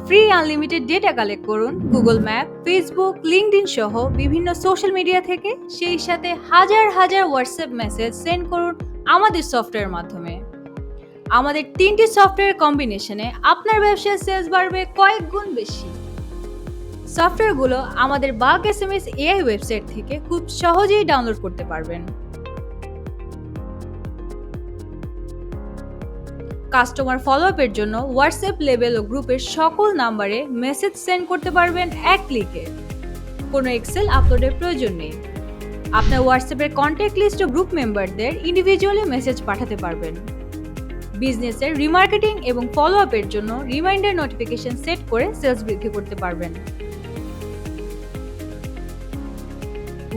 Free unlimited data collect করুন Google map, Facebook, LinkedIn সহ বিভিন্ন সোশ্যাল মিডিয়া থেকে। সেই সাথে হাজার হাজার হোয়াটসঅ্যাপ মেসেজ সেন্ড করুন আমাদের সফটওয়্যারের মাধ্যমে। আমাদের ৩টি সফটওয়্যার কম্বিনেশনে আপনার ব্যবসার সেলস বাড়বে কয়েক গুণ বেশি। সফটওয়্যারগুলো আমাদের বাল্ক এসএমএস এআই ওয়েবসাইট থেকে খুব সহজেই ডাউনলোড করতে পারবেন। কাস্টমার ফলোআপের জন্য হোয়াটসঅ্যাপ লেভেল ও গ্রুপের সকল নাম্বারে মেসেজ সেন্ড করতে পারবেন এক ক্লিকে। কোনো এক্সেল আপলোডের প্রয়োজন নেই। আপনার হোয়াটসঅ্যাপের কন্ট্যাক্ট লিস্ট ও গ্রুপ মেম্বারদের ইন্ডিভিজুয়ালি মেসেজ পাঠাতে পারবেন। বিজনেসের রিমার্কেটিং এবং ফলোআপের জন্য রিমাইন্ডার নোটিফিকেশন সেট করে সেলস বৃদ্ধি করতে পারবেন।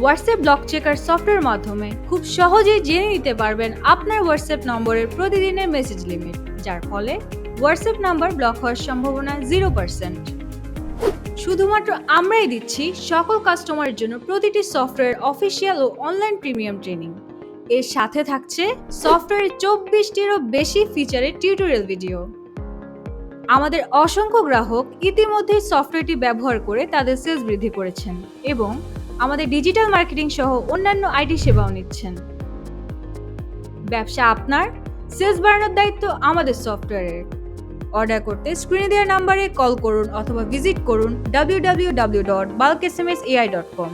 হোয়াটসঅ্যাপ ব্লক চেকার সফটওয়্যারের মাধ্যমে খুব সহজেই জেনে নিতে পারবেন আপনার হোয়াটসঅ্যাপ নম্বরের প্রতিদিনের মেসেজ লিমিট, যার ফলে হোয়াটসঅ্যাপ নাম্বার ব্লক হওয়ার সম্ভাবনা 0%। শুধুমাত্র আমরাই দিচ্ছি সকল কাস্টমারের জন্য প্রতিটি সফটওয়্যার অফিসিয়াল ও অনলাইন প্রিমিয়াম ট্রেনিং। এর সাথে থাকছে সফটওয়্যারের 24টিরও বেশি ফিচারের টিউটোরিয়াল ভিডিও। আমাদের অসংখ্য গ্রাহক ইতিমধ্যেই সফটওয়্যারটি ব্যবহার করে তাদের সেলস বৃদ্ধি করেছেন এবং আমাদের ডিজিটাল মার্কেটিং সহ অন্যান্য আইটি সেবাও নিচ্ছেন। ব্যবসা আপনার, সেলস বাড়ানোর দায়িত্ব আমাদের সফটওয়্যারের। অর্ডার করতে স্ক্রিনে দেওয়া নাম্বারে কল করুন অথবা ভিজিট করুন www.bulksmsai.com।